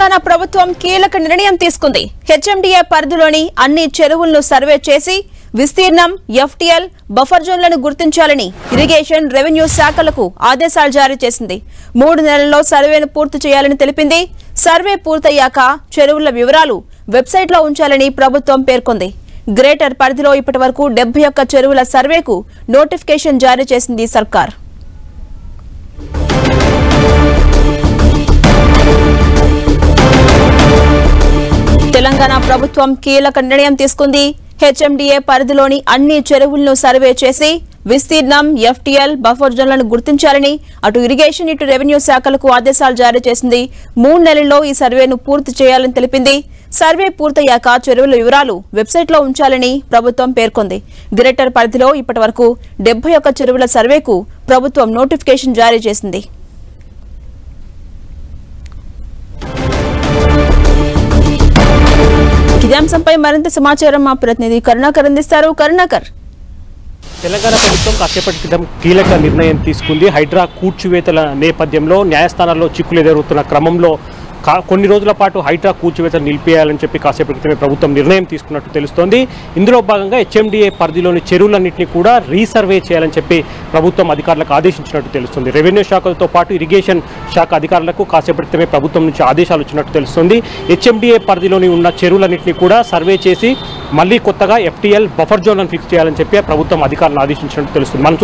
తెలంగాణ ప్రభుత్వం కీలక నిర్ణయం తీసుకుంది. హెచ్ఎండిఏ పరిధిలోని అన్ని చెరువులను సర్వే చేసి విస్తీర్ణం, ఎఫ్టీఎల్, బఫర్ జోన్లను గుర్తించాలని ఇరిగేషన్, రెవెన్యూ శాఖలకు ఆదేశాలు జారీ చేసింది. 3 నెలల్లో సర్వేను పూర్తి చేయాలని తెలిపింది. సర్వే పూర్తయ్యాక చెరువుల వివరాలు వెబ్సైట్లో ఉంచాలని ప్రభుత్వం పేర్కొంది. గ్రేటర్ పరిధిలో ఇప్పటివరకు 71 చెరువుల సర్వేకు నోటిఫికేషన్ జారీ చేసింది సర్కార్. తెలంగాణ ప్రభుత్వం కీలక నిర్ణయం తీసుకుంది. హెచ్ఎండిఏ పరిధిలోని అన్ని చెరువులను సర్వే చేసి విస్తీర్ణం, ఎఫ్టీఎల్, బఫర్ జోన్లను గుర్తించాలని అటు ఇరిగేషన్, ఇటు రెవెన్యూ శాఖలకు ఆదేశాలు జారీ చేసింది. 3 నెలల్లో ఈ సర్వేను పూర్తి చేయాలని తెలిపింది. సర్వే పూర్తయ్యాక చెరువుల వివరాలు వెబ్సైట్లో ఉంచాలని ప్రభుత్వం పేర్కొంది. గ్రేటర్ పరిధిలో ఇప్పటివరకు 71 చెరువుల సర్వేకు ప్రభుత్వం నోటిఫికేషన్ జారీ చేసింది. ఇదే అంశంపై మరింత సమాచారం మా ప్రతినిధి కరుణాకర్ అందిస్తారు. కరుణాకర్, తెలంగాణ ప్రభుత్వం కాసేపటి క్రితం కీలక నిర్ణయం తీసుకుంది. హైడ్రా కూల్చివేతల నేపథ్యంలో న్యాయస్థానాల్లో చిక్కులు ఎదురవుతున్న క్రమంలో కొన్ని రోజుల పాటు హైడ్రా కూల్చివేతలు నిలిపేయాలని చెప్పి కాసేపటి క్రితమే ప్రభుత్వం నిర్ణయం తీసుకున్నట్టు తెలుస్తోంది. ఇందులో భాగంగా హెచ్ఎండిఏ పరిధిలోని చెరువులన్నింటినీ కూడా రీసర్వే చేయాలని చెప్పి ప్రభుత్వం అధికారులకు ఆదేశించినట్టు తెలుస్తుంది. రెవెన్యూ శాఖలతో పాటు ఇరిగేషన్ శాఖ అధికారులకు కాసేపటి క్రితమే ప్రభుత్వం నుంచి ఆదేశాలు వచ్చినట్టు తెలుస్తుంది. హెచ్ఎండిఏ పరిధిలోని ఉన్న చెరువులన్నింటినీ కూడా సర్వే చేసి మళ్ళీ కొత్తగా ఎఫ్టీఎల్, బఫర్ జోన్లను ఫిక్స్ చేయాలని చెప్పి ప్రభుత్వం అధికారులను ఆదేశించినట్టు తెలుస్తుంది. మనం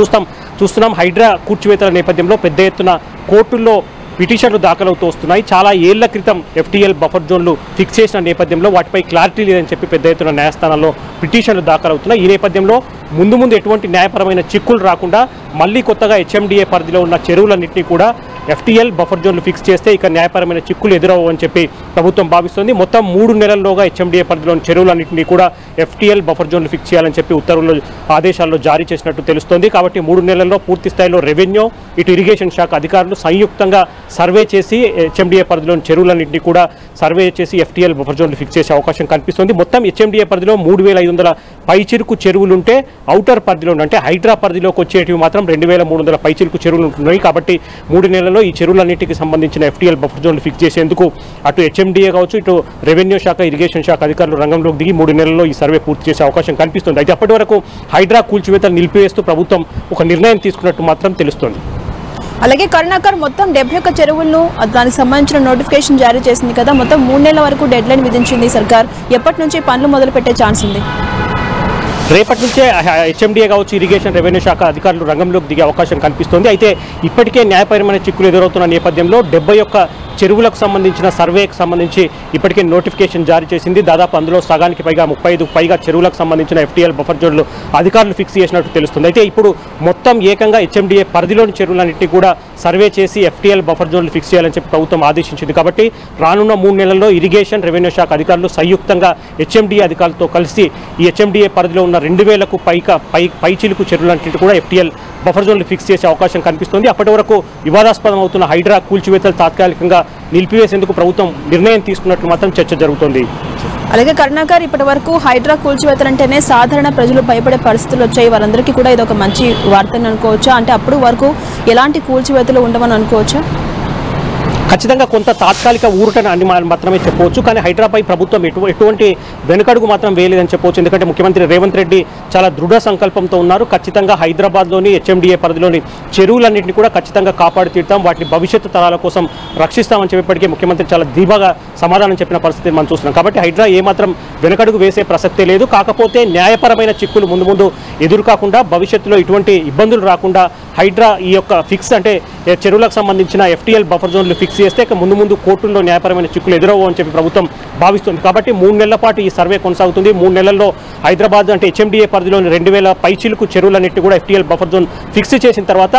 చూస్తున్నాం హైడ్రా కూల్చివేతల నేపథ్యంలో పెద్ద ఎత్తున కోర్టుల్లో పిటిషన్లు దాఖలవుతూ వస్తున్నాయి. చాలా ఏళ్ల క్రితం ఎఫ్టీఎల్, బఫర్ జోన్లు ఫిక్స్ చేసిన నేపథ్యంలో వాటిపై క్లారిటీ లేదని చెప్పి పెద్ద ఎత్తున న్యాయస్థానాల్లో పిటిషన్లు దాఖలవుతున్నాయి. ఈ నేపథ్యంలో ముందు ఎటువంటి న్యాయపరమైన చిక్కులు రాకుండా మళ్ళీ కొత్తగా హెచ్ఎండిఏ పరిధిలో ఉన్న చెరువులన్నింటినీ కూడా ఎఫ్టీఎల్, బఫర్ జోన్లు ఫిక్స్ చేస్తే ఇక న్యాయపరమైన చిక్కులు ఎదురవ్వని చెప్పి ప్రభుత్వం భావిస్తోంది. మొత్తం 3 నెలల్లోగా హెచ్ఎండిఏ పరిధిలోని చెరువులన్నింటినీ కూడా ఎఫ్టీఎల్, బఫర్ జోన్లు ఫిక్స్ చేయాలని చెప్పి ఉత్తర్వుల్లో ఆదేశాల్లో జారీ చేసినట్టు తెలుస్తోంది. కాబట్టి 3 నెలల్లో పూర్తి స్థాయిలో రెవెన్యూ, ఇటు ఇరిగేషన్ శాఖ అధికారులు సంయుక్తంగా సర్వే చేసి హెచ్ఎండిఏ పరిధిలోని చెరువులన్నింటినీ కూడా సర్వే చేసి ఎఫ్టీఎల్, బఫర్ జోన్లు ఫిక్స్ చేసే అవకాశం కనిపిస్తోంది. మొత్తం హెచ్ఎండిఏ పరిధిలో 3500 పైచిరుకు చెరువులుంటే ఔటర్ పరిధిలో అంటే హైడ్రా పరిధిలోకి వచ్చేటివి మాత్రం 2300 పైచిరుకు చెరువులు ఉంటున్నాయి. కాబట్టి 3 నెలల్లో ఈ చెరువులన్నింటికి సంబంధించిన ఎఫ్టీఎల్, బఫర్ జోన్లు ఫిక్స్ చేసేందుకు అటు హెచ్ఎండిఏ కావచ్చు, ఇటు రెవెన్యూ శాఖ, ఇరిగేషన్ శాఖ అధికారులు రంగంలోకి దిగి 3 నెలల్లో ఈ సర్వే పూర్తి చేసే అవకాశం కనిపిస్తుంది. అయితే అప్పటి వరకు హైడ్రా కూల్చివేతలు నిలిపివేస్తూ ప్రభుత్వం ఒక నిర్ణయం తీసుకున్నట్టు మాత్రం తెలుస్తోంది. అలాగే కరుణాకర్, మొత్తం 71 చెరువులను దానికి సంబంధించిన నోటిఫికేషన్ జారీ చేసింది కదా, మొత్తం 3 నెలల వరకు డెడ్ లైన్ విధించింది సర్కార్. ఎప్పటి నుంచి పనులు మొదలు పెట్టే ఛాన్స్ ఉంది? రేపటి నుంచే హెచ్ఎండిఏ కావచ్చు, ఇరిగేషన్, రెవెన్యూ శాఖ అధికారులు రంగంలోకి దిగే అవకాశం కనిపిస్తోంది. అయితే ఇప్పటికే న్యాయపరమైన చిక్కులు ఎదురవుతున్న నేపథ్యంలో 71 చెరువులకు సంబంధించిన సర్వేకి సంబంధించి ఇప్పటికే నోటిఫికేషన్ జారీ చేసింది. దాదాపు అందులో సగానికి పైగా 35కు పైగా చెరువులకు సంబంధించిన ఎఫ్టీఎల్, బఫర్ జోన్లు అధికారులు ఫిక్స్ చేసినట్టు తెలుస్తుంది. అయితే ఇప్పుడు మొత్తం ఏకంగా హెచ్ఎండిఏ పరిధిలోని చెరువులన్నింటినీ కూడా సర్వే చేసి ఎఫ్టీఎల్, బఫర్ జోన్లు ఫిక్స్ చేయాలని చెప్పి ప్రభుత్వం ఆదేశించింది. కాబట్టి రానున్న 3 నెలల్లో ఇరిగేషన్, రెవెన్యూ శాఖ అధికారులు సంయుక్తంగా హెచ్ఎండిఏ అధికారులతో కలిసి ఈ హెచ్ఎండిఏ పరిధిలో ఉన్న 2000కు పైచిలుకు చెరువులన్నింటినీ కూడా ఎఫ్టీఎల్, బఫర్ జోన్లు ఫిక్స్ చేసే అవకాశం కనిపిస్తుంది. అప్పటి వరకు వివాదాస్పదం అవుతున్న హైడ్రా కూల్చివేతలు తాత్కాలికంగా నిలిపివేసేందుకు ప్రభుత్వం నిర్ణయం తీసుకున్నట్లు మాత్రం చర్చ జరుగుతోంది. అలాగే కరుణాకర్, ఇప్పటి వరకు హైడ్రా కూల్చివేతలంటేనే సాధారణ ప్రజలు భయపడే పరిస్థితులు వచ్చాయి. వాళ్ళందరికీ కూడా ఇది ఒక మంచి వార్తని అనుకోవచ్చా? అంటే అప్పుడు వరకు ఎలాంటి కూల్చివేతలు ఉండవని అనుకోవచ్చా? ఖచ్చితంగా కొంత తాత్కాలిక ఊరటని అని మాత్రమే చెప్పవచ్చు. కానీ హైడ్రాపై ప్రభుత్వం ఎటువంటి వెనుకడుగు మాత్రం వేయలేదని చెప్పవచ్చు. ఎందుకంటే ముఖ్యమంత్రి రేవంత్ రెడ్డి చాలా దృఢ సంకల్పంతో ఉన్నారు. ఖచ్చితంగా హైదరాబాద్లోని హెచ్ఎండిఏ పరిధిలోని చెరువులన్నింటినీ కూడా ఖచ్చితంగా కాపాడి తీరుతాం, వాటిని భవిష్యత్తు తరాల కోసం రక్షిస్తామని చెప్పేప్పటికీ ముఖ్యమంత్రి చాలా ధీమాగా సమాధానం చెప్పిన పరిస్థితి మనం చూస్తున్నాం. కాబట్టి హైడ్రా ఏమాత్రం వెనుకడుగు వేసే ప్రసక్తే లేదు. కాకపోతే న్యాయపరమైన చిక్కులు ముందు ఎదురు కాకుండా, భవిష్యత్తులో ఇటువంటి ఇబ్బందులు రాకుండా హైడ్రా ఈ యొక్క ఫిక్స్ అంటే చెరువులకు సంబంధించిన ఎఫ్టీఎల్, బఫర్ జోన్లు ఫిక్స్ చేస్తే ముందు కోర్టుల్లో న్యాయపరమైన చిక్కులు ఎదురవ్వవు అని చెప్పి ప్రభుత్వం భావిస్తుంది. కాబట్టి 3 నెలల పాటు ఈ సర్వే కొనసాగుతుంది. 3 నెలల్లో హైదరాబాద్ అంటే హెచ్ఎండిఏ పరిధిలోని 2000 పైచిలుకు చెరువులన్నింటినీ కూడా ఎఫ్టీఎల్, బఫర్ జోన్ ఫిక్స్ చేసిన తర్వాత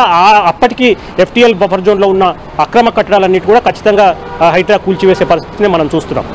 అప్పటికి ఎఫ్టీఎల్, బఫర్ జోన్లో ఉన్న అక్రమ కట్టడాలన్నింటి కూడా ఖచ్చితంగా హైడ్రా కూల్చివేసే పరిస్థితిని మనం చూస్తున్నాం.